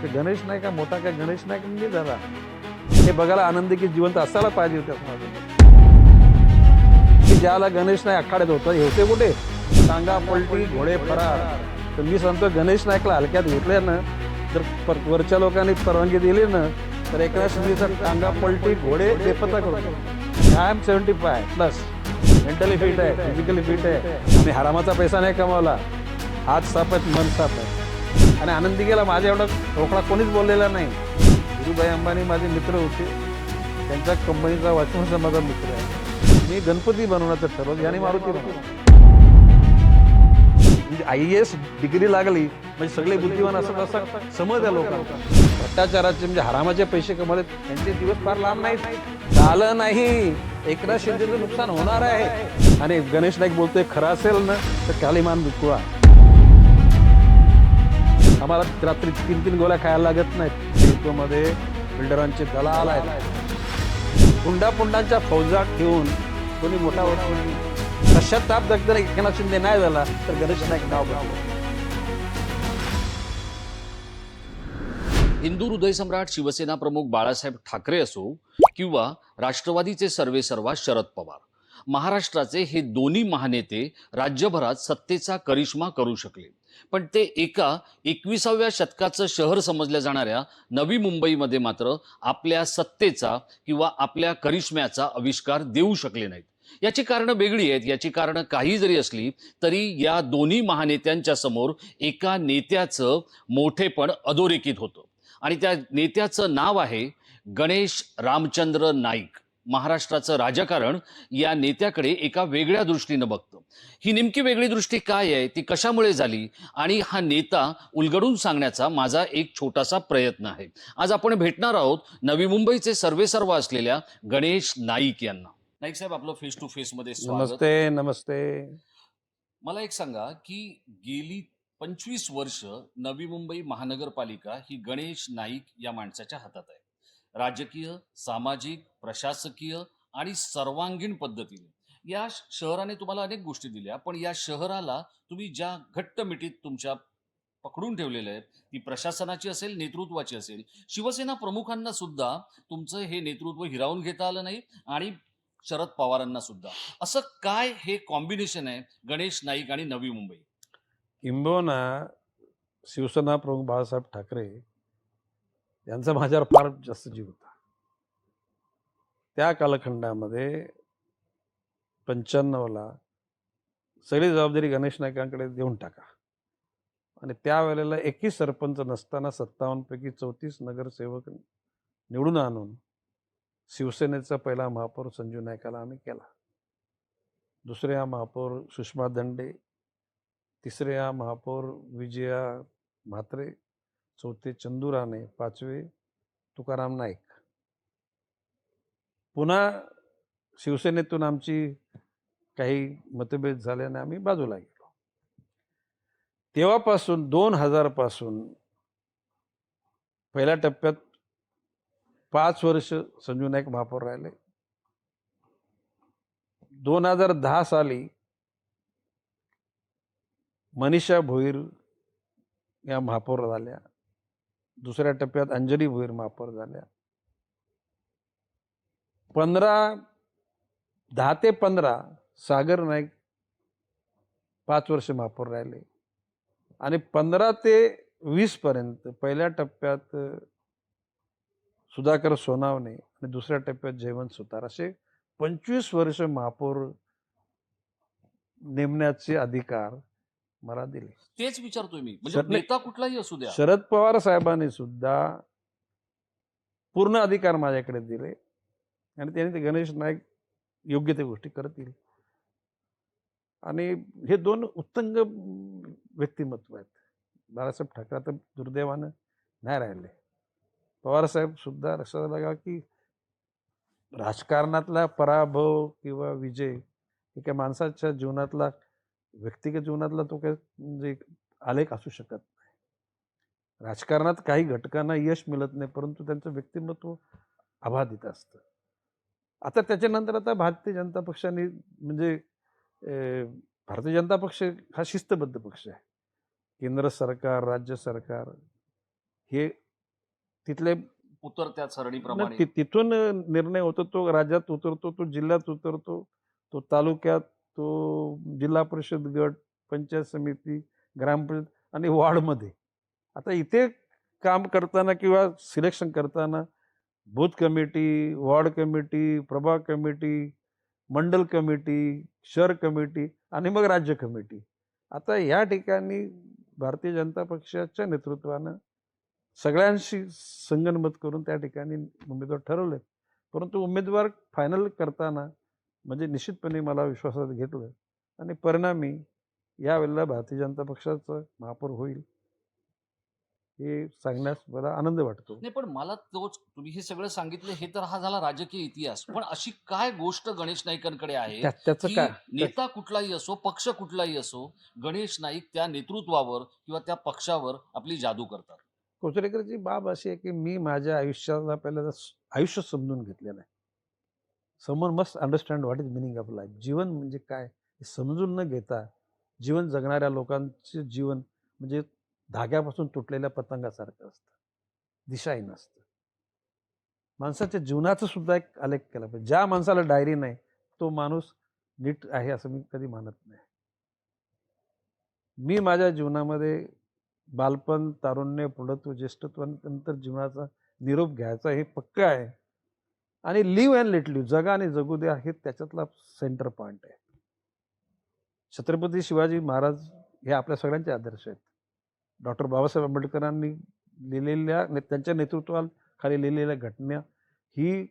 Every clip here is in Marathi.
गणेश नाईक हा मोठा काय गणेश नाईक म्हणजे झाला हे बघायला आनंदी की जिवंत असायला पाहिजे होते की ज्याला गणेश नाईक आखाड्यात होतं हे होते कुठे टांगा पलटी घोडे फरार. तर मी सांगतो गणेश नाईकला हलक्यात घेतले ना जर वरच्या लोकांनी परवानगी दिली ना तर एकनाथ शिंदेचा टांगा पलटी घोडे बेपत्ता करतो. आय एम 75+ मेंटली फिट आहे, फिजिकली फिट आहे आणि हरामाचा पैसा नाही कमावला. हात साफ आहेत, मन साफ आहे आणि आनंदी गेला. माझ्या एवढा रोकडा कोणीच बोललेला नाही. धीरूभाई अंबानी माझे मित्र होते, त्यांच्या कंपनीचा वॉचमनचा माझा मित्र आहे. मी गणपती बनवण्याचं ठरवलं आणि मारुती बनवलं. म्हणजे IAS डिग्री लागली म्हणजे सगळे बुद्धिमान असं असं समज आहे लोकांना. भ्रष्टाचाराचे म्हणजे हरामाचे पैसे कमवले त्यांचे दिवस फार लांब नाहीत. झालं नाही, एकनाथ शिंदेचं नुकसान होणार आहे. आणि गणेश नाईक बोलतोय खरं असेल ना तर कालीमान दुखवा. आम्हाला रात्री 3-3 गोळ्या खायला लागत नाहीत. मध्ये बिल्डरांचे दलाल आहेत. पुंडांच्या फौजा ठेवून कोणी मोठा होत नाही. पश्चाताप जर एकनाथ शिंदे नाही झाला तर गणेश नाईक नाव बदललं. हिंदू हृदयसम्राट शिवसेना प्रमुख बाळासाहेब ठाकरे असो किंवा राष्ट्रवादीचे सर्वेसर्वा शरद पवार, महाराष्ट्राचे हे दोन्ही महानेते राज्यभरात सत्तेचा करिश्मा करू शकले, पण ते एका 21व्या शतकाचं शहर समजल्या जाणाऱ्या नवी मुंबईमध्ये मात्र आपल्या सत्तेचा किंवा आपल्या करिश्म्याचा आविष्कार देऊ शकले नाहीत. याची कारणं वेगळी आहेत. याची कारणं काही जरी असली तरी या दोन्ही महानेत्यांच्या समोर एका नेत्याचं मोठेपण अधोरेखित होतं आणि त्या नेत्याचं नाव आहे गणेश रामचंद्र नाईक. महाराष्ट्राचं राजकारण या नेत्याकडे एका वेगळ्या दृष्टीनं बघतं. ही नेमकी वेगळी दृष्टी काय आहे, ती कशामुळे झाली आणि हा नेता उलगडून सांगण्याचा माझा एक छोटासा प्रयत्न आहे. आज आपण भेटणार आहोत नवी मुंबईचे सर्वेसर्वा असलेल्या गणेश नाईक यांना. नाईक साहेब, आपलं फेस टू फेस मध्ये स्वागत. नमस्ते. नमस्ते. मला एक सांगा की गेली 25 वर्ष नवी मुंबई महानगरपालिका ही गणेश नाईक या माणसाच्या हातात आहे. राजकीय, सामाजिक, प्रशासकीय आणि सर्वांगीण पद्धतीने या शहराने तुम्हाला अनेक गोष्टी दिल्या, पण या शहराला तुम्ही ज्या घट्ट मिठीत तुमच्या पकडून ठेवलेलं आहे ती प्रशासनाची असेल, नेतृत्वाची असेल. शिवसेना प्रमुखांना सुद्धा तुमचं हे नेतृत्व हिरावून घेता आलं नाही आणि शरद पवारांना सुद्धा. असं काय हे कॉम्बिनेशन आहे गणेश नाईक आणि नवी मुंबई? किंबहुना शिवसेना प्रमुख बाळासाहेब ठाकरे यांचा माझ्यावर फार जास्त जीव होता. त्या कालखंडामध्ये 95ला सगळी जबाबदारी गणेश नाईकांकडे देऊन टाका आणि त्यावेळेला एकही सरपंच नसताना 57 पैकी 34 नगरसेवक निवडून आणून शिवसेनेचा पहिला महापौर संजू नाईकाला आम्ही केला. दुसऱ्या महापौर सुषमा दंडे, तिसऱ्या महापौर विजया म्हात्रे, चौथे चंदू राणे, पाचवे तुकाराम नाईक. पुन्हा शिवसेनेतून आमची काही मतभेद झाल्याने आम्ही बाजूला गेलो. तेव्हापासून 2000 पासून पहिल्या टप्प्यात 5 वर्ष संजू नाईक महापौर राहिले. 2010 साली मनीषा भोईर या महापौर झाल्या. दुसऱ्या टप्प्यात अंजली भोईर महापौर झाल्या. 10 ते 15 सागर नाईक 5 वर्ष महापौर राहिले आणि 15 ते 20 पर्यंत पहिल्या टप्प्यात सुधाकर सोनावणे आणि दुसऱ्या टप्प्यात जयवंत सुतार असे 25 वर्ष महापौर नेमण्याचे अधिकार मला दिले. तेच विचारतोय मी, म्हणजे नेता कुठलाही असू द्या. शरद पवार साहेबांनी सुद्धा पूर्ण अधिकार माझ्याकडे दिले आणि त्यांनी ते गणेश नाईक योग्य त्या गोष्टी करतील. आणि हे दोन उत्तुंग व्यक्तिमत्व आहेत. बाळासाहेब ठाकरे आता दुर्दैवानं नाही राहिले. पवारसाहेब सुद्धा लक्षात बघा की राजकारणातला पराभव किंवा विजय एका माणसाच्या जीवनातला, व्यक्तिगत जीवनातला तो काही म्हणजे आलेख असू शकत नाही. राजकारणात काही घटकांना यश मिळत नाही, परंतु त्यांचं व्यक्तिमत्व अबाधित असतं. आता त्याच्यानंतर आता भारतीय जनता पक्षाने म्हणजे भारतीय जनता पक्ष हा शिस्तबद्ध पक्ष आहे. केंद्र सरकार, राज्य सरकार हे तिथले उतरत्या सरणीप्रमाणे तिथून निर्णय होतो, तो राज्यात उतरतो, तो जिल्ह्यात उतरतो, तो तालुक्यात, तो जिल्हा परिषद गट, पंचायत समिती, ग्रामपंचायत आणि वॉर्डमध्ये. आता इथे काम करताना किंवा सिलेक्शन करताना बूथ कमिटी, वॉर्ड कमिटी, प्रभाग कमिटी, मंडल कमिटी, शहर कमिटी आणि मग राज्य कमिटी. आता या ठिकाणी भारतीय जनता पक्षाच्या नेतृत्वानं सगळ्यांशी संगनमत करून त्या ठिकाणी उमेदवार ठरवले. परंतु उमेदवार फायनल करताना म्हणजे निश्चितपणे मला विश्वासात घेतलं आणि परिणामी यावेळेला भारतीय जनता पक्षाचं महापौर होईल हे सांगण्यास मला आनंद वाटतो. नाही, पण मला तोच तुम्ही हे सगळं सांगितलं, हे तर हा झाला राजकीय इतिहास. पण अशी काय गोष्ट गणेश नाईकांकडे आहे त्याचं की काय नेता कुठलाही असो, पक्ष कुठलाही असो, गणेश नाईक त्या नेतृत्वावर किंवा त्या पक्षावर आपली जादू करतात? कोचरेकरची बाब अशी आहे की मी माझ्या आयुष्याला पहिल्यांदा आयुष्य समजून घेतलेलं आहे. Someone must understand what is meaning of life. जीवन म्हणजे काय हे समजून न घेता जीवन जगणाऱ्या लोकांचे जीवन म्हणजे धाग्यापासून तुटलेल्या पतंगासारखं असतं, दिशाहीन असतं. माणसाच्या जीवनाचं सुद्धा एक आलेख केला पाहिजे. ज्या माणसाला डायरी नाही तो माणूस नीट आहे असं मी कधी मानत नाही. मी माझ्या जीवनामध्ये बालपण, तारुण्य, प्रौढत्व, ज्येष्ठत्व आणि नंतर जीवनाचा निरोप घ्यायचा हे पक्क आहे. आणि लिव्ह अँड लेट लिव्ह, जगा आणि जगू द्या हे त्याच्यातला सेंटर पॉइंट आहे. छत्रपती शिवाजी महाराज हे आपल्या सगळ्यांचे आदर्श आहेत. डॉक्टर बाबासाहेब आंबेडकरांनी लिहिलेल्या त्यांच्या नेतृत्वाखाली लिहिलेल्या घटना ही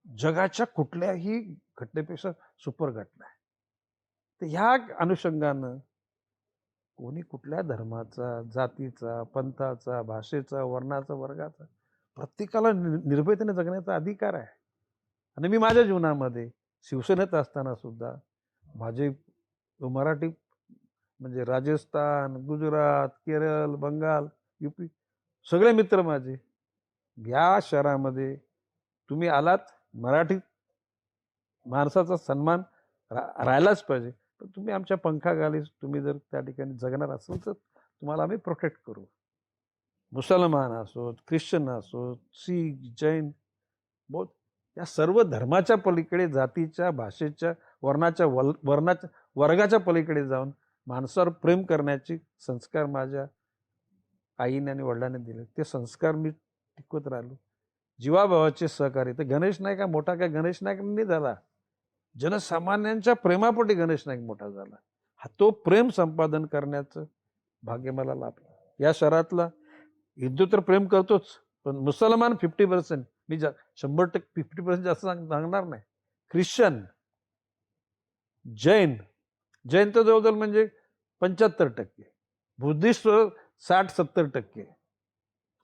जगाच्या कुठल्याही घटनेपेक्षा सुपर घटना आहे. तर ह्या अनुषंगानं कोणी कुठल्या धर्माचा, जातीचा, पंथाचा, भाषेचा, वर्णाचा, वर्गाचा, प्रत्येकाला निर्भयतेने जगण्याचा अधिकार आहे. आणि मी माझ्या जीवनामध्ये शिवसेनेत असताना सुद्धा माझे मराठी म्हणजे राजस्थान, गुजरात, केरळ, बंगाल, UP सगळे मित्र माझे या शहरामध्ये तुम्ही आलात, मराठी माणसाचा सन्मान राहिलाच पाहिजे. पण तुम्ही आमच्या पंखाखाली तुम्ही जर त्या ठिकाणी जगणार असाल तर तुम्हाला आम्ही प्रोटेक्ट करू. मुसलमान असोत, ख्रिश्चन असोत, शीख, जैन, बौद्ध या सर्व धर्माच्या पलीकडे, जातीच्या, भाषेच्या, वर्णाच्या वर्गाच्या पलीकडे जाऊन माणसावर प्रेम करण्याचे संस्कार माझ्या आईने आणि वडिलांनी दिले. ते संस्कार मी टिकवत राहिलो. जीवाभावाचे सहकार्य. तर गणेश नाईक हा मोठा काय गणेश नाईक नाही झाला, जनसामान्यांच्या प्रेमापोटी गणेश नाईक मोठा झाला. हा तो प्रेम संपादन करण्याचं भाग्य मला लाभलं. या शहरातला हिंदू तर प्रेम करतोच, पण मुसलमान 50%, मी 100% 50% जास्त सांगणार नाही. ख्रिश्चन, जैन तर जवळजवळ म्हणजे 75%, बुद्धिस्ट 60-70%.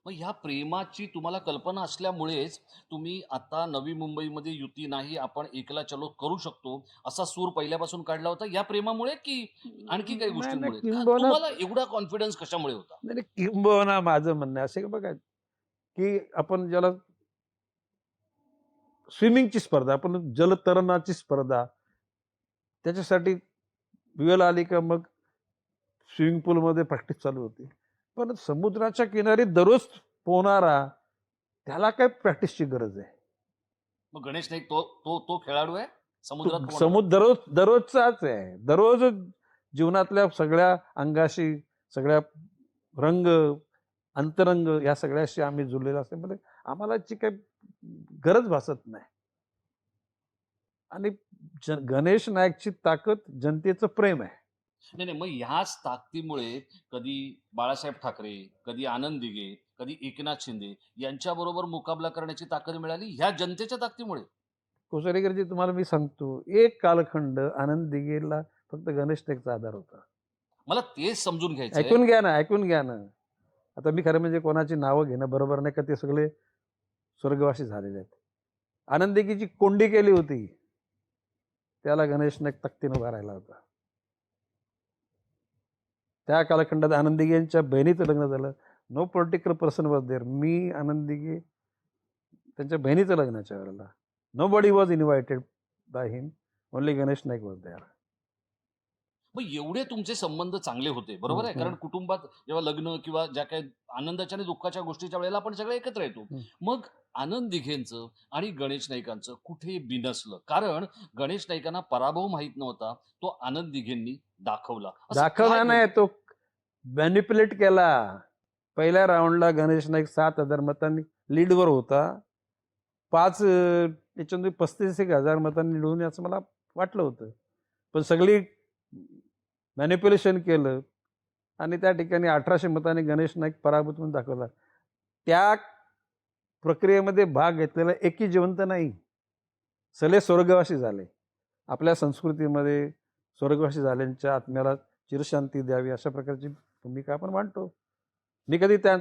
मग ह्या प्रेमाची तुम्हाला कल्पना असल्यामुळेच तुम्ही आता नवी मुंबईमध्ये युती नाही, आपण एकला चलो करू शकतो असा सूर पहिल्यापासून काढला होता, या प्रेमामुळे की आणखी काही गोष्टींमुळे? तुम्हाला एवढा कॉन्फिडन्स कशामुळे होता? नाही, किंबहुना माझं म्हणणं असं बघा की आपण ज्याला स्विमिंगची स्पर्धा, आपण जलतरणाची स्पर्धा, त्याच्यासाठी वेळ आली का मग स्विमिंग पूलमध्ये प्रॅक्टिस चालू होती. पण समुद्राच्या किनारी दररोज पोहणारा त्याला काय प्रॅक्टिसची गरज आहे? मग गणेश नाईक तो तो तो खेळाडू आहे समुद्रात पोहणारा? समुद्र दररोजचाच आहे. दररोज जीवनातल्या सगळ्या अंगाशी, सगळ्या रंग, अंतरंग या सगळ्याशी आम्ही जुळलेलो असल्यामुळे आम्हाला ची काही गरज भासत नाही. आणि गणेश नाईकची ताकद जनतेचं प्रेम आहे. नाही नाही, मग ह्याच ताकदीमुळे कधी बाळासाहेब ठाकरे, कधी आनंद दिघे, कधी एकनाथ शिंदे यांच्याबरोबर मुकाबला करण्याची ताकद मिळाली ह्या जनतेच्या ताकदीमुळे. कोसरेकरजी तुम्हाला मी सांगतो, एक कालखंड आनंद दिघेला फक्त गणेश नाईकचा आधार होता. मला तेच समजून घ्यायचंय. ऐकून घ्या ना. आता मी खरं म्हणजे कोणाची नावं घेणं बरोबर नाही का, ते सगळे स्वर्गवासी झालेले आहेत. आनंद दिघेची कोंडी केली होती, त्याला गणेश नाईक तक्तीनं उभा राहिला होता. त्या कालखंडात आनंद दिघे यांच्या बहिणीचं लग्न झालं. No political person was there. मी, आनंद दिघे, त्यांच्या बहिणीचं लग्नाच्या वेळेला nobody was invited by him, only Ganesh Naik was there. मग एवढे तुमचे संबंध चांगले होते, बरोबर आहे? हम्म. कारण कुटुंबात जेव्हा लग्न किंवा ज्या काही आनंदाच्या आणि दुःखाच्या गोष्टीच्या वेळेला आपण सगळे एकत्र येतो. हम्म. मग आनंद दिघेंचं आणि गणेश नाईकांचं कुठे बिनसलं? कारण गणेश नाईकांना पराभव माहीत नव्हता, तो आनंद दिघेंनी दाखवला. असं दाखवला काय नाही, घडलं? तो मॅनिप्युलेट केला. पहिल्या राऊंडला गणेश नाईक 7,000 मतांनी लीडवर होता. त्याच्यामध्ये 35,000 मतांनी निवडून असं मला वाटलं होतं. पण सगळी मॅनिप्युलेशन केलं आणि त्या ठिकाणी 1800 मतांनी गणेश नाईक पराभूत म्हणून दाखवला. त्या प्रक्रियेमध्ये भाग घेतलेला एकही जिवंत नाही. सगळे स्वर्गवासी झाले. आपल्या संस्कृतीमध्ये स्वर्गवासी झाल्यांच्या आत्म्याला चिरशांती द्यावी अशा प्रकारची भूमिका आपण मांडतो. मी कधी त्या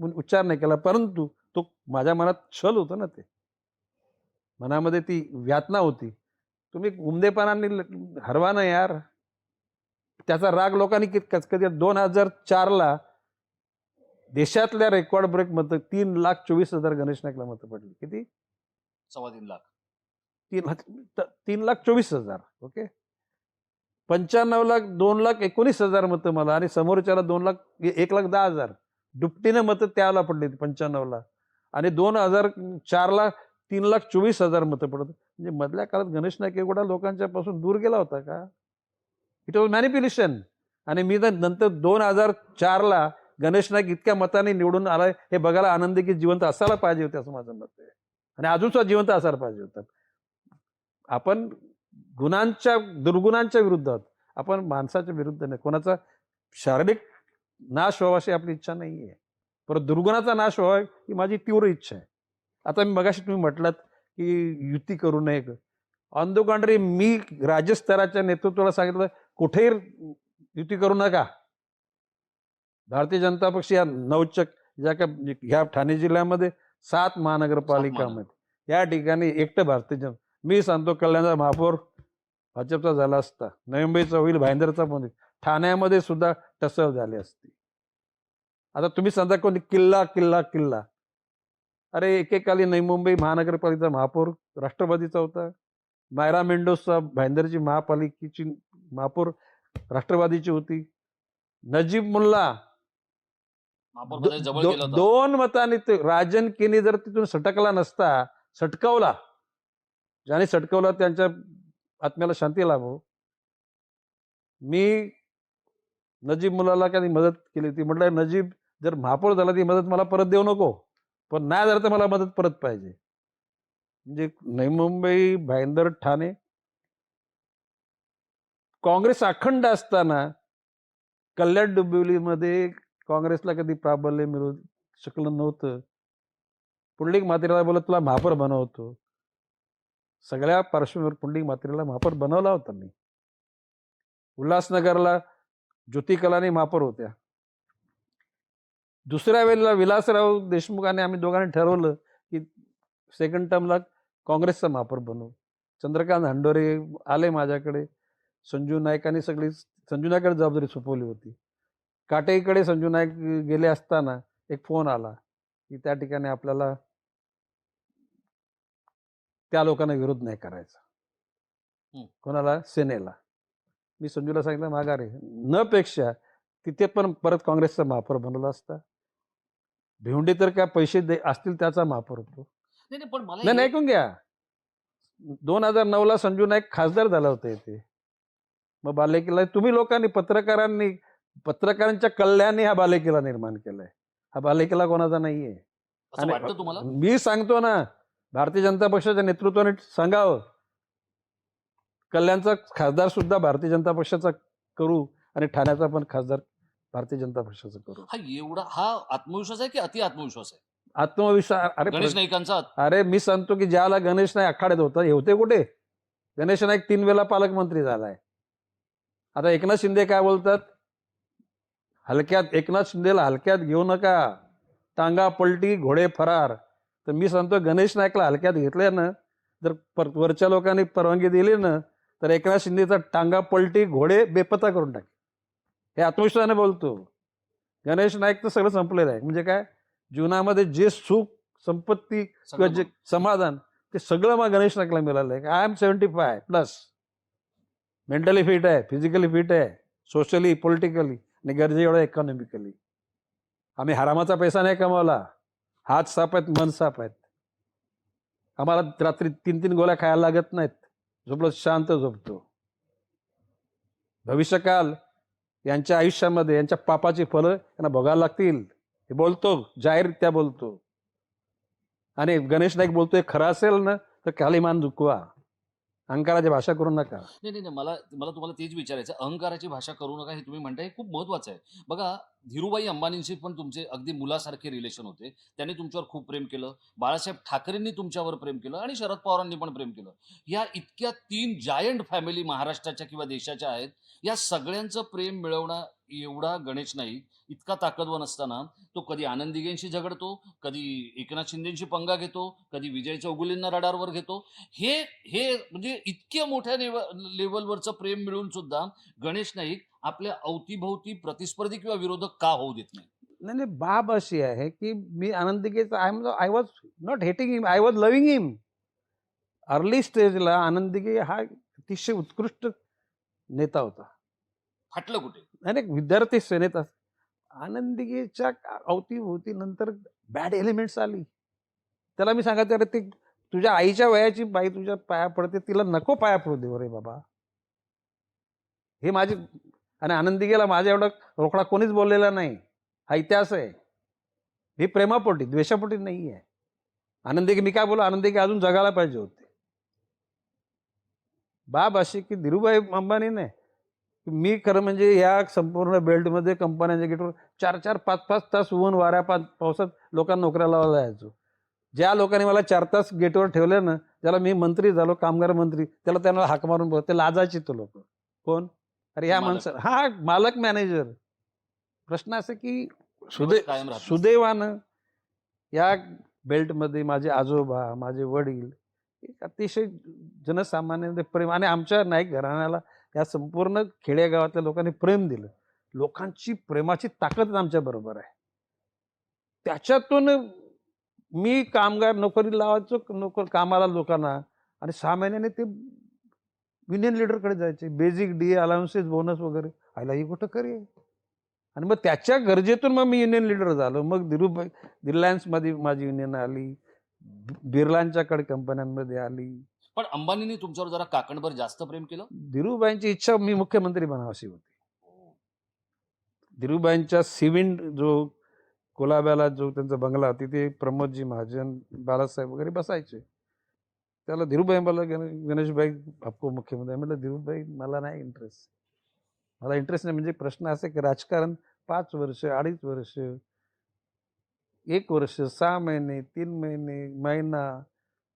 उच्चार नाही केला, परंतु तो माझ्या मनात छल होतं ना, ते मनामध्ये ती यातना होती. तुम्ही उमदेपणाने हरवा ना यार. त्याचा राग लोकांनी कधी 2004ला देशातल्या रेकॉर्ड ब्रेक मतं 3,24,000 गणेश नाईकला मतं पडली. किती? 3.25 लाख. 3,24,000. ओके. 95ला 2,19,000 मतं मला आणि समोरच्याला 1,10,000. दुपटीने मतं त्याला पडली 95ला आणि 2004ला 3,24,000 मतं पडत. म्हणजे मधल्या काळात गणेश नाईक एवढा लोकांच्या पासून दूर गेला होता का? It was manipulation. आणि मी तर नंतर 2004ला गणेश नाईक इतक्या मताने निवडून आलाय हे बघायला आनंद की जिवंत असायला पाहिजे होते असं माझं मत आहे. आणि अजून सुद्धा जिवंत असायला पाहिजे होतं. आपण दुर्गुणांच्या विरुद्ध आहोत. आपण माणसाच्या विरुद्ध नाही. कोणाचा शारीरिक नाश व्हावा अशी आपली इच्छा नाही आहे, परंतु दुर्गुणाचा नाश व्हावा ही माझी तीव्र इच्छा आहे. आता मी मगाशी तुम्ही म्हटलात की युती करू नये. ऑन द कॉन्ट्री, मी राज्यस्तराच्या नेतृत्वाला सांगितलं कुठेही युती करू नका. भारतीय जनता पक्ष या ह्या ठाणे जिल्ह्यामध्ये 7 महानगरपालिकामध्ये या ठिकाणी एकटं भारतीय जनता. मी सांगतो, कल्याणचा महापौर भाजपचा झाला असता, नवी मुंबईचा होईल, भाईंदरचा पण होईल, ठाण्यामध्ये सुद्धा टसर झाली असती. आता तुम्ही सांगता कोणी किल्ला किल्ला किल्ला. अरे एकेकाली नवी मुंबई महानगरपालिकेचा महापौर राष्ट्रवादीचा होता. मायरा मेंडोसचा भाईंदरची महापालिकेची महापौर राष्ट्रवादीची होती. नजीब मुल्ला महापौरपदाच्या जवळ गेला होता. 2 मतांनी राजन केनी जर तिथून सटकावला, ज्याने सटकवला त्यांच्या आत्म्याला शांती लाभो. मी नजीब मुलाला कधी मदत केली होती. म्हटलं नजीब जर महापौर झाला ती मदत मला परत देऊ नको, पण नाही झालं तर मला मदत परत पाहिजे. म्हणजे नवी मुंबई, भाईंदर, ठाणे काँग्रेस अखंड असताना कल्याण डोंबिवलीमध्ये काँग्रेसला कधी प्राबल्य मिळू शकलं नव्हतं. पुंडलिक म्हात्रेला बोलत तुला महापौर बनवतो. सगळ्या पार्श्वभूमीवर पुंडलिक म्हात्रेला महापौर बनवला होता मी. उल्हासनगरला ज्योती कलानी महापौर होत्या. दुसऱ्या वेळेला विलासराव देशमुखाने आम्ही दोघांनी ठरवलं की सेकंड टर्मला काँग्रेसचा महापौर बनवू. चंद्रकांत हंडोरे आले माझ्याकडे. संजू नाईकांनी संजू नाईकडे जबाबदारी सोपवली होती. काटेकडे संजू नाईक गेले असताना एक फोन आला की त्या ठिकाणी आपल्याला त्या लोकांना विरोध नाही करायचा. कोणाला? सेनेला. मी संजूला सांगितलं माघारे न पेक्षा तिथे पण परत काँग्रेसचा महापौर बनवला असता. भिवंडी तर काय पैसे असतील त्याचा महापौर होतो. पण मला नाही ऐकून घ्या. 2009ला संजू नाईक खासदार झाला होता इथे. मग बालेकिल्ला तुम्ही लोकांनी पत्रकारांच्या कल्याणी हा बालेकिल्ला निर्माण केलाय. हा बालेकिल्ला कोणाचा नाहीये. असं वाटतं तुम्हाला? मी सांगतो ना, भारतीय जनता पक्षाच्या नेतृत्वाने सांगावं, कल्याणचा खासदार सुद्धा भारतीय जनता पक्षाचा करू आणि ठाण्याचा पण खासदार भारतीय जनता पक्षाचा करू. हा आत्मविश्वास आहे की अति आत्मविश्वास आहे? आत्मविश्वास. गणेश नाईकांचा. अरे मी सांगतो की ज्याला गणेश नाईक आखाड्यात होता हे होते कुठे? गणेश नाईक 3 वेळा पालकमंत्री झालाय. आता एकनाथ शिंदे काय बोलतात? एकनाथ शिंदेला हलक्यात घेऊ नका, टांगा पलटी घोडे फरार. तर मी सांगतो गणेश नाईकला हलक्यात घेतले ना, जर वरच्या लोकांनी परवानगी दिली ना, तर एकनाथ शिंदेचा टांगा पलटी घोडे बेपत्ता करून टाके. हे आत्मविश्वासाने बोलतो. गणेश नाईक तर सगळं संपलेलं आहे. म्हणजे काय? जीवनामध्ये जे सुख, संपत्ती किंवा जे समाधान ते सगळं मग गणेश नाईकला मिळालं आहे. I am 75+. मेंटली फिट आहे, फिजिकली फिट आहे, सोशली, पॉलिटिकली आणि गरजे एवढा इकॉनॉमिकली. आम्ही हरामाचा पैसा नाही कमावला. हात साफ आहेत, मन साफ आहेत. आम्हाला रात्री 3-3 गोळ्या खायला लागत नाहीत. झोपलो शांत झोपतो. भविष्यकाल यांच्या आयुष्यामध्ये यांच्या पापाची फळं यांना भोगायला लागतील. हे बोलतो, जाहीररित्या बोलतो. आणि गणेश नाईक बोलतोय खरं असेल ना तर खाली मान झुकवा. अहंकाराची भाषा करू नका. नाही नाही नाही, मला मला तुम्हाला तेच विचारायचं आहे. अहंकाराची भाषा करू नका हे तुम्ही म्हणताय, हे खूप महत्वाचं आहे. बघा, धीरूभाई अंबानींशी पण तुमचे अगदी मुलासारखे रिलेशन होते. त्यांनी तुमच्यावर खूप प्रेम केलं. बाळासाहेब ठाकरेंनी तुमच्यावर प्रेम केलं आणि शरद पवारांनी पण प्रेम केलं. या इतक्या 3 जायंट फॅमिली महाराष्ट्राच्या किंवा देशाच्या आहेत. या सगळ्यांचं प्रेम मिळवणं एवढा गणेश नाईक इतका ताकदवान असताना तो कधी आनंद दिघेंशी झगडतो, कधी एकनाथ शिंदेशी पंगा घेतो, कधी विजय चौगुलेंना रडारवर घेतो. हे हे म्हणजे इतक्या मोठ्या लेवलवरचं प्रेम मिळून सुद्धा गणेश नाईक आपल्या अवतीभोवती प्रतिस्पर्धी किंवा विरोधक का होऊ देत नाही? नाही नाही, बाब अशी आहे की मी आनंद दिघेचा I was not hating him, I was loving him. Early स्टेजला आनंद दिघे हा अतिशय उत्कृष्ट नेता होता. फाटलं कुठे? नाही नाही, विद्यार्थी सेनेत आनंद दिघेच्या अवतीभोवती नंतर बॅड एलिमेंट्स आली. त्याला मी सांगायचं, अरे ते तुझ्या आईच्या वयाची बाई तुझ्या पाया पडते, तिला नको पाया पडू दे रे बाबा. हे माझे आणि आनंद दिघेला माझ्या एवढा रोकडा कोणीच बोललेला नाही. हा इतिहास आहे. हे प्रेमापोटी द्वेषापोटी नाही आहे. आनंद दिघे, मी काय बोलू, आनंद दिघे अजून जगायला पाहिजे होते. बाब अशी की धीरूभाई अंबानीने, मी खरं म्हणजे या संपूर्ण बेल्टमध्ये कंपन्यांच्या गेटवर 4-4, 5-5 तास ऊन वाऱ्या पावसात लोकांना नोकऱ्या लावायला जायचो. ज्या लोकांनी मला 4 तास गेटवर ठेवले ना, ज्याला मी मंत्री झालो, कामगार मंत्री, त्याला त्यांना हाक मारून बोल, ते लाजायचे तो लोक. कोण? अरे ह्या मालक. माणसं, हा मालक मॅनेजर. प्रश्न असा की कायम राहत सुदैवानं या बेल्टमध्ये माझे आजोबा, माझे वडील एक अतिशय जनसामान्य प्रेम, आणि आमच्या नाईक घराण्याला या संपूर्ण खेडेगावातल्या लोकांनी प्रेम दिलं. लोकांची प्रेमाची ताकद आमच्या बरोबर आहे. त्याच्यातून मी कामगार नोकरी लावायचो, कामाला लोकांना, आणि 6 महिन्याने ते युनियन लीडरकडे जायचे. बेसिक DA अलाउन्सेस, बोनस वगैरे. आयला ही कुठं करी. आणि मग त्याच्या गरजेतून मग मी युनियन लीडर झालो. मग धीरूभाई रिलायन्समध्ये माझी युनियन आली, बिर्लांच्याकडे कंपन्यांमध्ये आली. पण अंबानींनी तुमच्यावर जरा काकणभर जास्त प्रेम केलं. धीरूभाईंची इच्छा मी मुख्यमंत्री बनावशी होती. धीरूभाईंच्या सिविंड जो कोलाब्याला जो त्यांचा बंगला, तिथे प्रमोदजी महाजन, बाळासाहेब वगैरे बसायचे. त्याला धीरूभाई मला, गणेशभाई आपको मुख्यमंत्री. म्हटलं धीरूभाई मला नाही इंटरेस्ट. मला इंटरेस्ट नाही. म्हणजे प्रश्न असे की राजकारण 5 वर्ष, 2.5 वर्ष, 1 वर्ष, 6 महिने, 3 महिने, महिना,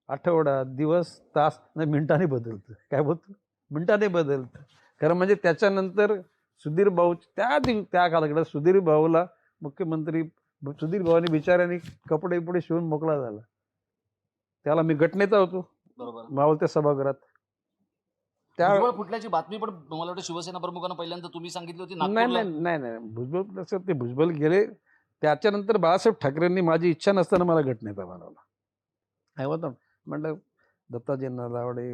आठवडा, दिवस, तास नाही, मिनिटाने बदलतं. काय बोलतो? मिनिटाने बदलतं. खरं म्हणजे त्याच्यानंतर सुधीर भाऊ, त्या काळाकडे सुधीर भाऊला मुख्यमंत्री, सुधीर भाऊनी बिचाऱ्याने कपडे बिपडे शिवून मोकळा झाला. त्याला मी गटनेता होतो बरोबर. मावळत्या सभागृहात. त्या भुजबळ फुटल्याची बातमी पण मला वाटतं शिवसेना प्रमुखांना पहिल्यांदा तुम्ही सांगितली होती नाही नागपूरला. नाही नाही नाही, भुजबळ तसं ते भुजबळ गेले. त्याच्यानंतर बाळासाहेब ठाकरेंनी माझी इच्छा नसताना मला गटनेता बनवला. काय होतं म्हटलं, दत्ताजी नलावडे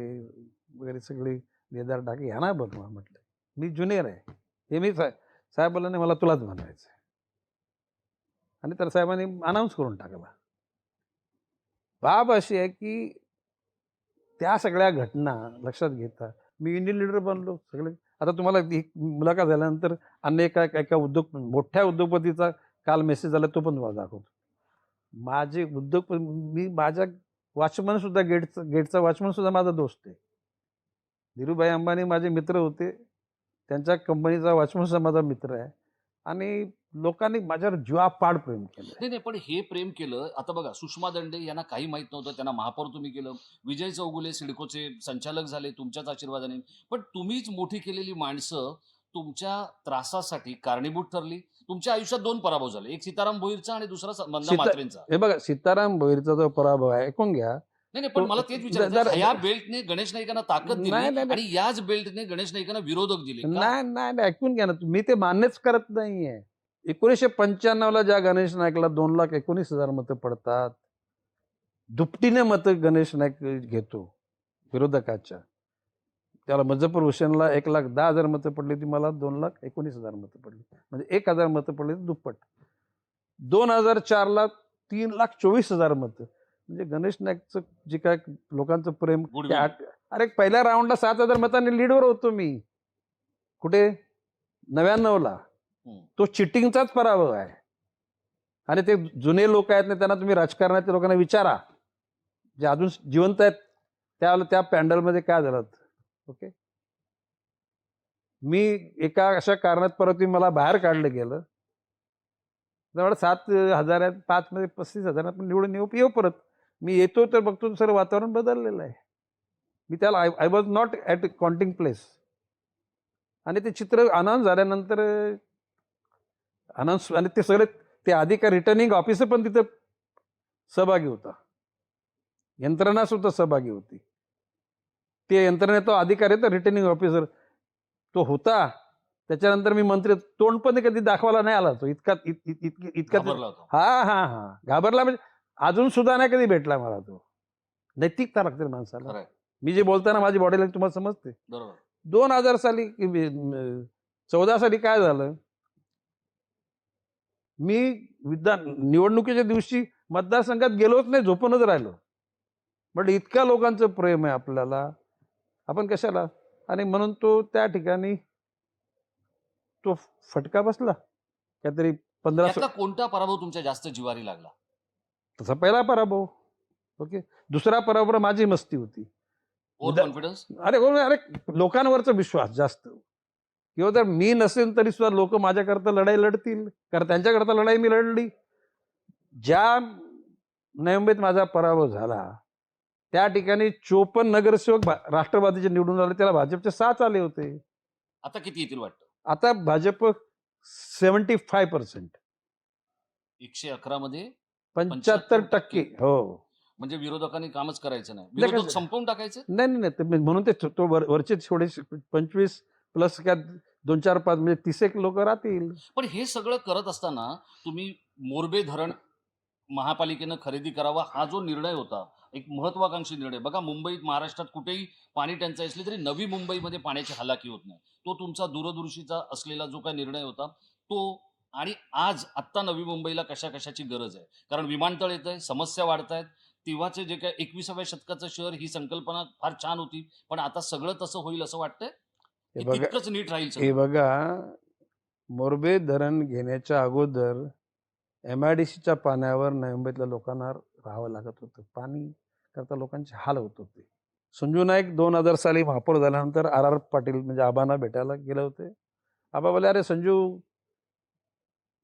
वगैरे सगळी केदार ढाके ह्यांना बनवा म्हटलं. मी ज्युनियर आहे. हे मी साहेब बोलले नाही, मला तुलाच बनवायचं. आणि तर साहेबांनी अनाऊन्स करून टाकला. बाब अशी आहे की त्या सगळ्या घटना लक्षात घेता मी युनियन लीडर बनलो. सगळे आता तुम्हाला मुलाखत झाल्यानंतर अनेक एका मोठ्या उद्योगपतीचा काल मेसेज आला, तो पण तुम्हाला दाखवतो. माझे उद्योगपती, मी माझ्या वॉचमन सुद्धा, गेटचा वॉचमन सुद्धा माझा दोस्त आहे. धीरूभाई अंबानी माझे मित्र होते. त्यांच्या कंपनीचा वॉचमन सुद्धा माझा मित्र आहे. आणि लोकांनी माझ्यावर जीवापाड प्रेम केलं. नाही नाही, पण हे प्रेम केलं. आता बघा, सुषमा दंडे यांना काही माहित नव्हतं, त्यांना महापौर तुम्ही केलं. विजय चौगुले सिडकोचे संचालक झाले तुमच्याच आशीर्वादाने. पण तुम्हीच मोठी केलेली माणसं तुमच्या त्रासासाठी कारणीभूत ठरली. तुमच्या आयुष्यात 2 पराभव झाले, एक सीताराम भोईरचा आणि दुसरा मंदा म्हात्रेंचा. हे बघा, सीताराम भोईरचा जो पराभव आहे, ऐकून घ्या. नाही नाही, पण मला तेच विचारायचं, या बेल्टने गणेश नाईकांना ताकद दिली नाही, नाही, आणि याच बेल्टने गणेश नाईकांना विरोधक दिले का? नाही नाही नाही, ऐकून घ्या ना, मी ते मान्यच करत नाहीये. 1995ला ज्या गणेश नाईकला 2,19,000 मतं पडतात, दुपटीने मतं गणेश नाईक घेतो विरोधकाच्या. त्याला मुझफ्फर हुसेनला 1,10,000 मतं पडली होती, मला 2,19,000 मतं पडली, म्हणजे 1,000 मतं पडली दुप्पट. 2004ला 3,24,000 मतं. म्हणजे गणेश नाईकचं जे काय लोकांचं प्रेम Goodwill. ते अरे पहिल्या राऊंडला 7,000 मतांनी लीडवर होतो मी. कुठे 99ला. तो चिटिंगचाच पराभव आहे. आणि ते जुने लोक आहेत ना, त्यांना तुम्ही राजकारणातल्या लोकांना विचारा, जे अजून जिवंत आहेत, त्या पॅन्डलमध्ये काय झालं. ओके, मी एका अशा कारणात परत मला बाहेर काढलं गेलं. जवळ 7,000 आहेत, 5 मध्ये 35,000 आपण निवडून येऊ परत. मी येतो तर बघतो सर वातावरण बदललेलं आहे. मी त्याला I was not at counting place. आणि ते चित्र अनाऊन्स झाल्यानंतर अनाऊन्स, आणि ते सगळे ते अधिकारी रिटर्निंग ऑफिसर पण तिथं सहभागी होता, यंत्रणा सुद्धा सहभागी होती. ते यंत्रणेत तो अधिकारी तर रिटर्निंग ऑफिसर तो होता. त्याच्यानंतर मी मंत्री, तोंड पण कधी दाखवायला नाही आला तो, इतका घाबरला होता. हा घाबरला. म्हणजे अजून सुद्धा नाही कधी भेटला मला तो. नैतिकता लागते माणसाला. खरंय. मी जे बोलताना माझी बॉडी लँग्वेज तुम्हाला समजते. बरोबर. 2000 साली 14 साली काय झालं, मी निवडणुकीच्या दिवशी मतदारसंघात गेलोच नाही, झोपूनच राहिलो. म्हटलं इतक्या लोकांचं प्रेम आहे आपल्याला, आपण कशाला. आणि म्हणून तो त्या ठिकाणी तो फटका बसला काहीतरी 15. यातला कोणता पराभव तुमच्या जास्त जिवारी लागला? तसा पहिला पराभव. ओके, दुसरा पराभव माझी मस्ती होती. Over confidence. अरे लोकांवरचा विश्वास जास्त, किंवा जर मी नसेल तरी सुद्धा लोक माझ्याकरता लढाई लढतील, कारण त्यांच्याकरता लढाई मी लढली. ज्या नोव्हेंबरमध्ये माझा पराभव झाला त्या ठिकाणी 54 नगरसेवक राष्ट्रवादीचे निवडून आले, त्याला भाजपचे 6 आले होते. आता किती येतील वाटतं? आता भाजप 75%, 111 मध्ये 75%. हो, म्हणजे विरोधकांनी कामच करायचं नाही, नाही, विरोधक संपवून टाकायचे. नाही, म्हणून ते वरचे थोडे 25 प्लस काय 2-4-5 म्हणजे 30 लोक राहतील. पण हे सगळं करत असताना तुम्ही मोरबे धरण महापालिकेनं खरेदी करावा हा जो निर्णय होता, एक महत्वाकांक्षी निर्णय. बघा, मुंबईत महाराष्ट्रात कुठेही पाणी टंचाई असली तरी नवी मुंबईमध्ये पाण्याची हालाकी होत नाही. तो तुमचा दूरदृष्टीचा असलेला जो काही निर्णय होता तो. आणि आज आत्ता नवी मुंबईला कशाची गरज आहे, कारण विमानतळ येत आहे, समस्या वाढत आहेत. तेव्हाचे जे काय 21व्या शतकाचं शहर ही संकल्पना फार छान होती, पण आता सगळं तसं होईल असं वाटतंय. तितकंच नीट राहील हे बघा, मोरबे धरण घेण्याच्या अगोदर MIDCच्या पाण्यावर नोव्हेंबरला लोकांना राहावं लागत होतं. पाणी करता लोकांचे हाल होत होते. संजू नाईक 2000 साली महापौर झाल्यानंतर RR पाटील म्हणजे आबांना भेटायला गेले होते. आबा बोले, अरे संजू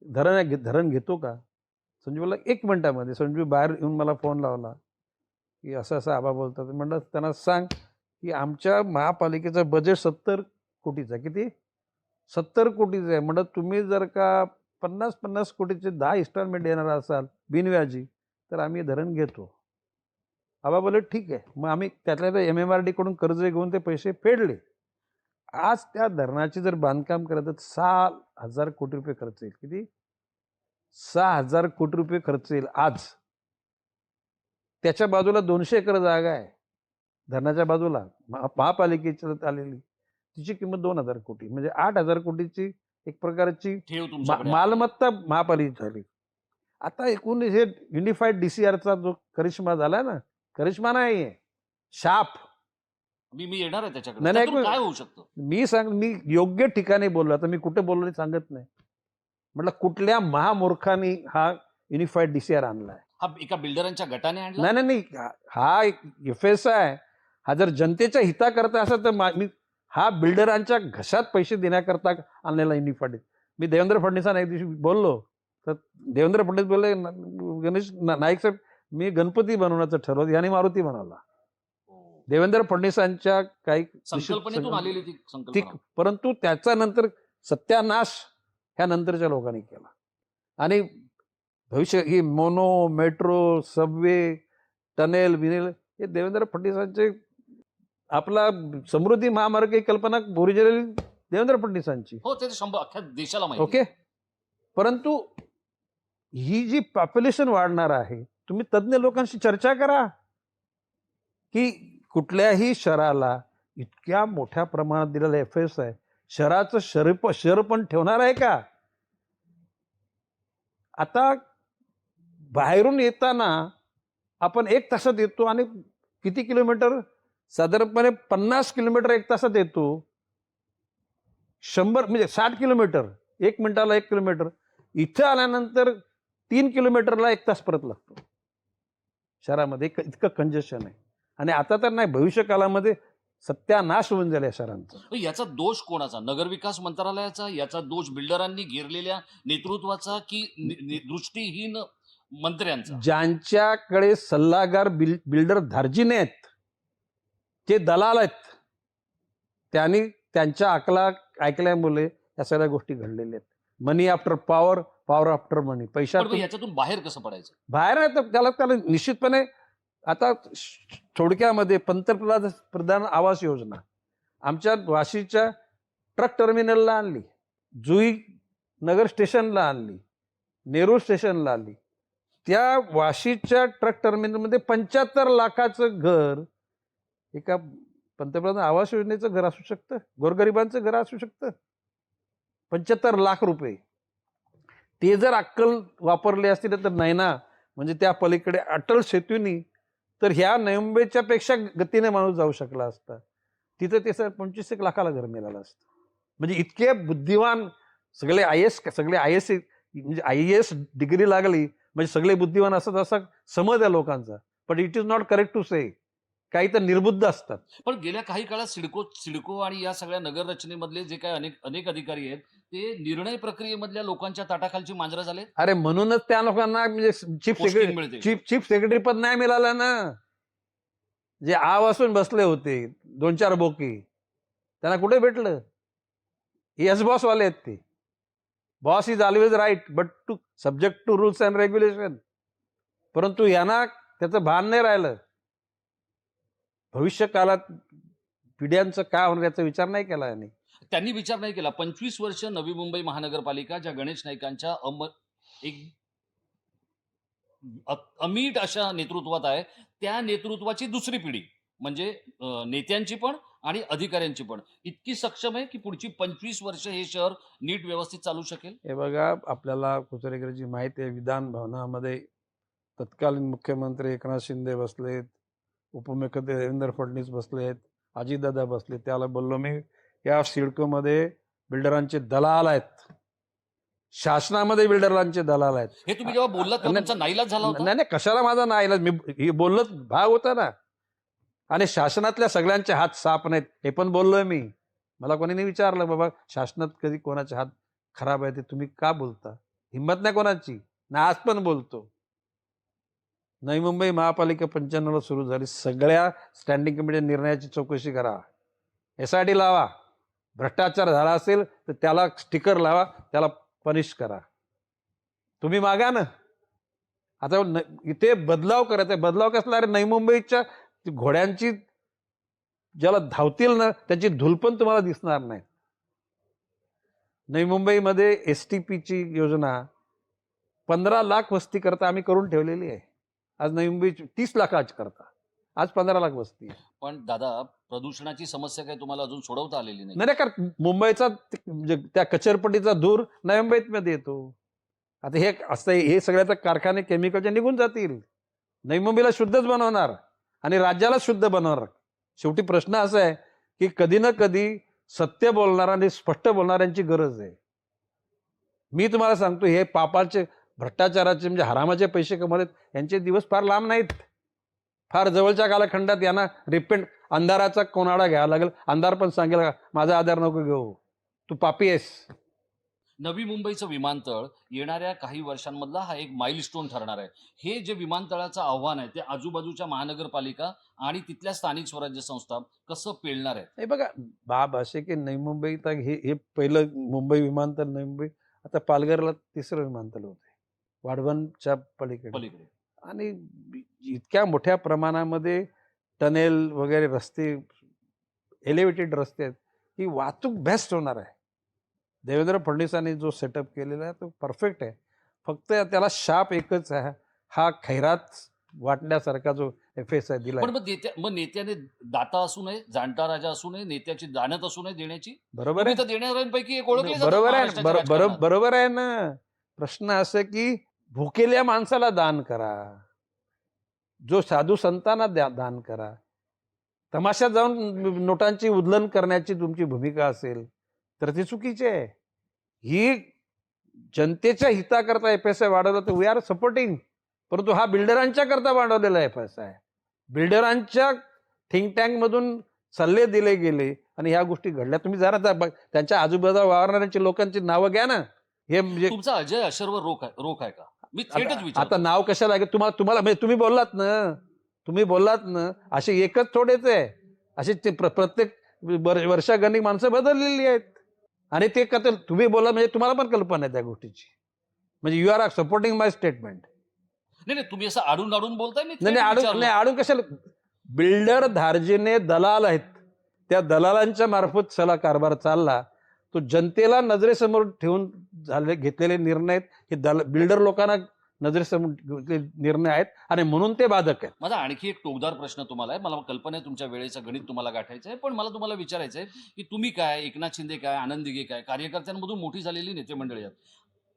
धरण घेतो का. संजू बोला 1 मिनिटामध्ये. संजू बाहेर येऊन मला फोन लावला की असं असं आबा बोलतात. म्हणलं त्यांना सांग की आमच्या महापालिकेचं बजेट 70 कोटीचं आहे. किती? 70 कोटीचं आहे. म्हणलं तुम्ही जर का 50 कोटीचे 10 इन्स्टॉलमेंट देणार असाल बिनव्याजी तर आम्ही धरण घेतो. आबा बोले ठीक आहे. मग आम्ही त्यातल्या MMRD कडून कर्ज घेऊन ते पैसे फेडले. आज त्या धरणाचे जर बांधकाम करत 6,000 कोटी रुपये खर्च येईल. किती? 6,000 कोटी रुपये खर्च येईल आज. त्याच्या बाजूला 200 एकर जागा आहे धरणाच्या बाजूला महापालिकेच्या आलेली, तिची किंमत 2,000 कोटी, म्हणजे 8,000 कोटीची एक प्रकारची ठेव तुमच्याकडे. मालमत्ता महापालिका झाली. आता एकूण हे युनिफाईड DCRचा जो करिश्मा झाला ना, करिश्मा नाही, शाप. मी येणार आहे त्याच्याकडे. नाही, त्यातून काय होऊ शकतं? मी योग्य ठिकाणी बोललो. आता मी कुठे बोललो सांगत नाही. म्हटलं कुठल्या महामूर्खाने हा युनिफाईड DCR आणलाय. हा एका बिल्डरांच्या गटाने आणला? नाही, हा FSI हा जर जनतेच्या हिताकरता असं तर हा बिल्डरांच्या घशात पैसे देण्याकरता आणलेला युनिफाईड. मी देवेंद्र फडणवीसांना एक दिवशी बोललो तर देवेंद्र फडणवीस बोलले, गणेश नाईक साहेब मी गणपती बनवण्याचं ठरवलं, याने मारुती बनवला. देवेंद्र फडणवीसांच्या काही संकल्पनेतून आलेली ती संकल्पना. परंतु त्याचा नंतर सत्यानाश ह्या नंतरच्या लोकांनी केला. आणि भविष्य ही mono, metro, Subway, tunnel Binel हे देवेंद्र फडणवीसांचे. आपला समृद्धी महामार्ग ही कल्पना ओरिजिनली देवेंद्र फडणवीसांची. हो, ते अख्ख्या देशाला माहिती. ओके, परंतु ही जी पॉप्युलेशन वाढणार आहे, तुम्ही तज्ञ लोकांशी चर्चा करा की कुठल्याही शहराला इतक्या मोठ्या प्रमाणात दिलेलं FS आहे, शहराचं शहर पण ठेवणार आहे का? आता बाहेरून येताना आपण 1 तासात येतो आणि किती किलोमीटर? साधारणपणे 50 किलोमीटर 1 तासात येतो. 100 म्हणजे 60 किलोमीटर 1 मिनिटाला 1 किलोमीटर. इथं आल्यानंतर 3 किलोमीटरला 1 तास परत लागतो. शहरामध्ये इतकं कंजेशन आहे. आणि आता तर नाही, भविष्य काळामध्ये सत्यानाश होऊन जाईल या शहरांचा. पण याचा दोष कोणाचा? नगरविकास मंत्रालयाचा? याचा दोष बिल्डरांनी घेरलेल्या नेतृत्वाचा की दृष्टीहीन मंत्र्यांचा? ज्यांच्याकडे सल्लागार बिल्डर धार्जिने आहेत, ते दलाल आहेत, त्यांनी त्यांच्या अकला ऐकल्यामुळे या सगळ्या गोष्टी घडलेल्या आहेत. मनी आफ्टर पॉवर, पॉवर आफ्टर मनी. पण पैशातून याच्यातून बाहेर कसं पडायचं? बाहेर आहे तर त्याला निश्चितपणे आता थोडक्यामध्ये पंतप्रधान आवास योजना आमच्या वाशीच्या ट्रक टर्मिनलला आणली, जुई नगर स्टेशनला आणली, नेरूळ स्टेशनला आणली. त्या वाशीच्या ट्रक टर्मिनलमध्ये 75 लाखाचं घर एका पंतप्रधान आवास योजनेचं घर असू शकतं, गोरगरिबांचं घर असू शकतं. 75 लाख रुपये. ते जर अक्कल वापरले असतील तर नाही ना. म्हणजे त्या पलीकडे अटल सेतूनी तर ह्या नवी मुंबईच्या पेक्षा गतीने माणूस जाऊ शकला असता. तिथं ते 25 लाखाला घर मिळालं असतं. म्हणजे इतके बुद्धिवान सगळे IAS म्हणजे IAS डिग्री लागली म्हणजे सगळे बुद्धिवान असं असा समज आहे लोकांचा. पण it is not correct to say. काही तर निर्बुद्ध असतात. पण गेल्या काही काळात सिडको आणि या सगळ्या नगर रचनेमधले जे काही अनेक अधिकारी आहेत ते निर्णय प्रक्रियेमधल्या लोकांच्या ताटाखालची मांजरं झाले. अरे म्हणूनच त्या लोकांना म्हणजे Posting मिळते. चीफ सेक्रेटरी पद नाही मिळालं ना. जे आवासून बसले होते 2-4 बोकी, त्यांना कुठे भेटलं? येस बॉस वाले आहेत ते. Boss is always right but to subject to rules and regulation. परंतु यांना त्याचं भान नाही राहिलं. भविष्य काळात पिढ्यांचं काय होणार याचा विचार नाही केला यांनी. त्यांनी विचार नाही केला. 25 वर्ष नवी मुंबई महानगरपालिका ज्या गणेश नाईकांच्या एक अमीट अशा नेतृत्वात आहे, त्या नेतृत्वाची दुसरी पिढी म्हणजे नेत्यांची पण आणि अधिकाऱ्यांची पण इतकी सक्षम आहे की पुढची 25 वर्ष हे शहर नीट व्यवस्थित चालू शकेल. हे बघा, आपल्याला कुचरेकरची माहिती आहे, विधान भवनामध्ये तत्कालीन मुख्यमंत्री एकनाथ शिंदे बसलेत, उपमुख्यमंत्री देवेंद्र फडणवीस बसलेत, अजितदादा बसले. त्याला बोललो मी, या सिडकोमध्ये बिल्डरांचे दलाल आहेत, शासनामध्ये बिल्डरांचे दलाल आहेत. हे तुम्ही जेव्हा बोललात तेव्हा तुमचा नाईलाज झाला होता. नाही, कशाला माझा नाईलाज? मी बोललोच, भाग होता ना. आणि शासनातल्या सगळ्यांचे हात साफ नाहीत हे पण बोललोय मी. मला कोणी नाही विचारलं बाबा शासनात कधी कोणाचे हात खराब आहे ते तुम्ही का बोलता? हिंमत नाही कोणाची ना. आज पण बोलतो. नवी मुंबई महापालिका 95 सुरू झाली. सगळ्या स्टँडिंग कमिटी निर्णयाची चौकशी करा, SIT लावा. भ्रष्टाचार झाला असेल तर त्याला स्टिकर लावा, त्याला पनिश करा. तुम्ही मागा ना. आता इथे बदलाव करायचा. बदलाव कसला? अरे नवी मुंबईच्या घोड्यांची ज्याला धावतील ना त्याची धूल पण तुम्हाला दिसणार नाही. नवी मुंबईमध्ये STPची योजना 15 लाख वस्ती करता आम्ही करून ठेवलेली आहे. आज नवी मुंबई 30 लाखाची करता, आज 15 लाख वस्ती आहे. पण दादा, प्रदूषणाची समस्या काही तुम्हाला अजून सोडवता आलेली नाही. नाही कारण मुंबईचा त्या कचरपट्टीचा धूर नवी मुंबईत मध्ये येतो. आता हे असं हे सगळ्याचा कारखाने केमिकलचे निघून जातील. नवी मुंबईला शुद्धच बनवणार आणि राज्याला शुद्ध बनवणार. शेवटी प्रश्न असा आहे की कधी ना कधी सत्य बोलणारा आणि स्पष्ट बोलणाऱ्यांची गरज आहे. मी तुम्हाला सांगतो, हे पापाचे भ्रष्टाचाराचे म्हणजे हरामाचे पैसे कमवलेत यांचे दिवस फार लांब नाहीत. फार जवळच्या कालखंडात यांना रिपेंट अंधाराचा कोणाडा घ्यावा लागेल. अंधार पण सांगेल माझा आधार नको घेऊ, तू पापी आहेस. नवी मुंबईचं विमानतळ येणाऱ्या काही वर्षांमधला हा एक माइलस्टोन ठरणार आहे. हे जे विमानतळाचं आव्हान आहे ते आजूबाजूच्या महानगरपालिका आणि तिथल्या स्थानिक स्वराज्य संस्था कसं पेलणार आहे? हे बघा, बाब असे की नवी मुंबईत हे पहिलं मुंबई विमानतळ नवी मुंबई, आता पालघरला 3रं विमानतळ होते वाढवणच्या पलीकडे. आणि इतक्या मोठ्या प्रमाणामध्ये टनेल वगैरे रस्ते, एलिव्हेटेड रस्ते आहेत, ही वाहतूक बेस्ट होणार आहे. देवेंद्र फडणवीसांनी जो सेटअप केलेला आहे तो परफेक्ट आहे. फक्त त्याला शाप एकच आहे, हा खैरात वाटण्यासारखा जो FSI दिला पण मग नेत्याने दाता असू नये, जाणता राजा असू नये, नेत्याची जाणत असू नये देण्याची. बरोबर तुम्ही आहे तर देणाऱ्यांपैकी एक ओळखले जातात बरोबर आहे महाराष्ट्राच्या राजकारणात. बरोबर आहे ना. प्रश्न असं की भुकेल्या माणसाला दान करा, जो साधू संतांना दान करा. तमाशात जाऊन नोटांची उधळण करण्याची तुमची भूमिका असेल तर ती चुकीची आहे. ही जनतेच्या हिताकरता FSI वाढवलं तर वी आर सपोर्टिंग. परंतु हा बिल्डरांच्या करता वाढवलेला FSI. बिल्डरांच्या थिंक टँक मधून सल्ले दिले गेले आणि ह्या गोष्टी घडल्या. तुम्ही जरा त्यांच्या आजूबाजूला वावरणाऱ्या लोकांची नावं घ्या ना. हे म्हणजे तुमचा अजय अशरवर रोख आहे का? मी थेटच विचारतो. आता नाव कशाला आहे? तुम्हाला म्हणजे तुम्ही बोललात ना असे एकच थोडेच आहे. असे ते प्रत्येक वर्षागणिक माणसं बदललेली आहेत आणि ते तुम्ही बोला म्हणजे तुम्हाला पण कल्पना आहे त्या गोष्टीची. म्हणजे you are supporting my statement. नाही तुम्ही असं आडून बोलताय. मी थेट नाही विचारलं. आडून कशाला. बिल्डर धार्जिने दलाल आहेत. त्या दलालांच्या मार्फत सला कारभार चालला. तो जनतेला नजरेसमोर ठेवून घेतलेले निर्णय आहेत. हे बिल्डर लोकांना नजरेसमोर निर्णय आहेत आणि म्हणून ते बाधक आहेत. माझा आणखी एक टोकदार प्रश्न तुम्हाला आहे. मला कल्पना आहे तुमच्या वेळेचं गणित तुम्हाला गाठायचं आहे, पण मला तुम्हाला विचारायचं आहे की तुम्ही काय, एकनाथ शिंदे काय, आनंद दिघे काय, कार्यकर्त्यांमधून मोठी झालेली नेते मंडळी आहेत.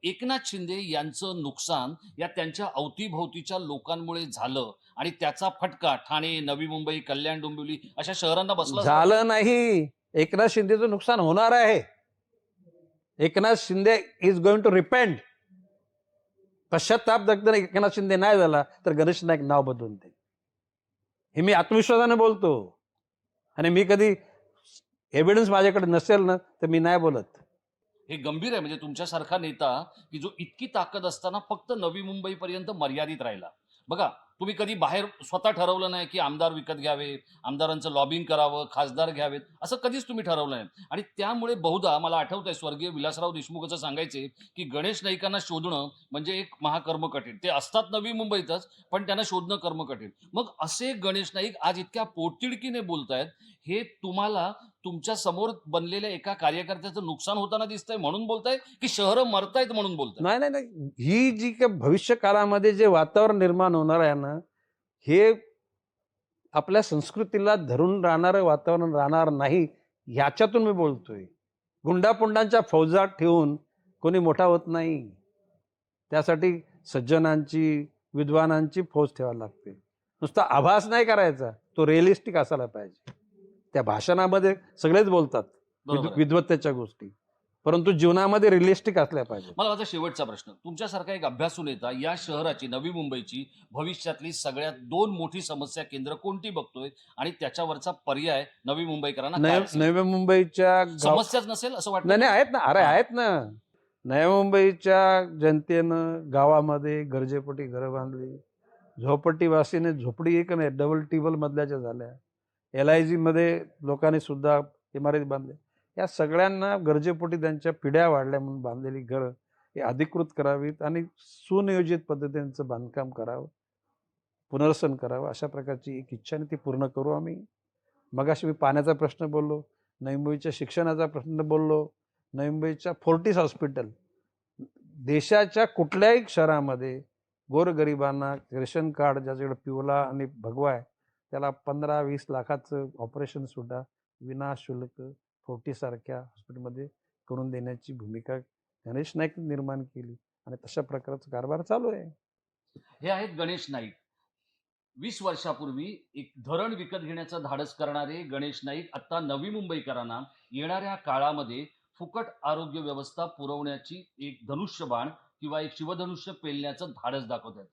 एकनाथ शिंदे यांचं नुकसान या त्यांच्या अवतीभोवतीच्या लोकांमुळे झालं आणि त्याचा फटका ठाणे, नवी मुंबई, कल्याण, डोंबिवली अशा शहरांना बसला. झालं नाही. एकनाथ शिंदेचं नुकसान होणार आहे. Eknath Shinde is going to repent. पश्चाताप जर एकनाथ शिंदे नाही झाला तर गणेश नाईक नाव बदलून दे. हे मी आत्मविश्वासाने बोलतो आणि मी कधी एव्हिडन्स माझ्याकडे नसेल ना तर मी नाही बोलत. हे गंभीर आहे. म्हणजे तुमच्यासारखा नेता की जो इतकी ताकद असताना फक्त नवी मुंबई पर्यंत मर्यादित राहिला. बघा, तुम्ही कधी बाहेर स्वतः ठरवलं नाही की आमदार विकत घ्यावे, आमदारांचं लॉबिंग करावं, खासदार घ्यावेत, असं कधीच तुम्ही ठरवलं नाही. आणि त्यामुळे बहुधा मला आठवतंय स्वर्गीय विलासराव देशमुख असं सांगायचे की गणेश नाईकांना शोधणं म्हणजे एक महाकर्म कठीण. ते असतात नवी मुंबईतच, पण त्यांना शोधणं कर्म कठीण. मग असे गणेश नाईक आज इतक्या पोटतिडकीने बोलतायत, हे तुम्हाला तुमच्या समोर बनलेल्या एका कार्यकर्त्याचं नुकसान होताना दिसतंय म्हणून बोलताय की शहरं मरतायत म्हणून बोलताय? नाही. ही जी काय भविष्य काळामध्ये जे वातावरण निर्माण होणार आहे ना, हे आपल्या संस्कृतीला धरून राहणारं वातावरण राहणार नाही, ह्याच्यातून मी बोलतोय. गुंडापुंडांच्या फौजा ठेवून कोणी मोठा होत नाही. त्यासाठी सज्जनांची, विद्वानांची फौज ठेवायला लागते. नुसता आभास नाही करायचा, तो रिअलिस्टिक असायला पाहिजे. त्या भाषणामध्ये सगळेच बोलतात बरोबर आहे. विद्वत्तेच्या गोष्टी, परंतु जीवनामध्ये रिअलिस्टिक असल्या पाहिजे. मला माझा शेवटचा प्रश्न, तुमच्यासारखा एक अभ्यासू नेता या शहराची, नवी मुंबईची भविष्यातली सगळ्यात 2 मोठी समस्या केंद्र कोणती बघतोय आणि त्याच्यावरचा पर्याय नवी मुंबईकरांना काय असेल? नवी मुंबईच्या समस्याच नसेल असं वाटतं? नाही आहेत ना. अरे आहेत ना. नवी मुंबईच्या जनतेनं गावामध्ये गरजेपोटी घरं बांधली. झोपडीवासीने झोपडी एक नाही, डबल टिबल मधल्याच्या झाल्या. LIG मध्ये लोकांनी सुद्धा इमारती बांधल्या. या सगळ्यांना गरजेपोटी त्यांच्या पिढ्या वाढल्या म्हणून बांधलेली घरं ही अधिकृत करावीत आणि सुनियोजित पद्धतीचं बांधकाम करावं, पुनर्वसन करावं, अशा प्रकारची एक इच्छा आणि ती पूर्ण करू आम्ही. मगाशी मी पाण्याचा प्रश्न बोललो, नवी मुंबईच्या शिक्षणाचा प्रश्न बोललो, नवी मुंबईच्या फोर्टिस हॉस्पिटल. देशाच्या कुठल्याही शहरामध्ये गोरगरिबांना रेशन कार्ड ज्याच्याकडे पिवला आणि भगवा आहे त्याला 15-20 लाखाचं ऑपरेशन सुद्धा विनाशुल्क फोर्टीसारख्या हॉस्पिटलमध्ये करून देण्याची भूमिका गणेश नाईक निर्माण केली आणि तशा प्रकारचा कारभार चालू आहे. हे आहेत गणेश नाईक. 20 वर्षापूर्वी एक धरण विकत घेण्याचं धाडस करणारे गणेश नाईक आता नवी मुंबईकरांना येणाऱ्या काळामध्ये फुकट आरोग्य व्यवस्था पुरवण्याची एक धनुष्यबाण किंवा एक शिवधनुष्य पेलण्याचं धाडस दाखवत आहेत.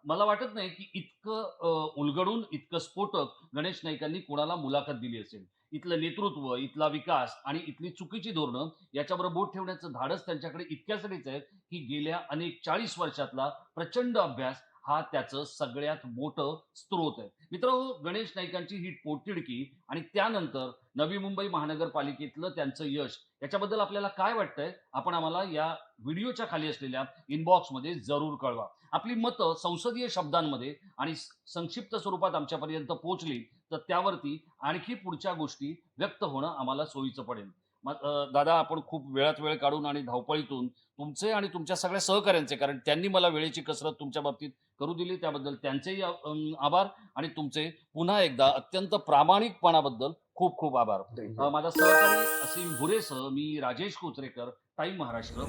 मला वाटत नाही की इतकं उलगडून, इतकं स्फोटक गणेश नाईकांनी कोणाला मुलाखत दिली असेल. इथलं नेतृत्व, इथला विकास आणि इथली चुकीची धोरणं याच्याबरोबर बोट ठेवण्याचं धाडस त्यांच्याकडे इतक्यासाठीच आहे की गेल्या अनेक 40 वर्षातला प्रचंड अभ्यास हा त्याचं सगळ्यात मोठं स्रोत आहे. मित्रांनो, गणेश नाईकांची ही पोटतिडकी आणि त्यानंतर नवी मुंबई महानगरपालिकेतलं त्यांचं यश याच्याबद्दल आपल्याला काय वाटतंय, आपण आम्हाला या व्हिडिओच्या खाली असलेल्या इनबॉक्समध्ये जरूर कळवा. आपली मतं संसदीय शब्दांमध्ये आणि संक्षिप्त स्वरूपात आमच्यापर्यंत पोहोचली तर त्यावरती आणखी पुढच्या गोष्टी व्यक्त होणं आम्हाला सोयीचं पडेल. दादा, आपण खूप वेळात वेळ काढून आणि धावपळीतून तुमचे आणि तुमच्या सगळ्या सहकाऱ्यांचे, कारण त्यांनी मला वेळेची कसरत तुमच्या बाबतीत करू दिली, त्याबद्दल त्यांचेही आभार आणि तुमचे पुन्हा एकदा अत्यंत प्रामाणिकपणाबद्दल खूप खूप आभार. माझा सहकारी असीम भुरेसह मी राजेश कोचरेकर, टाइम महाराष्ट्र.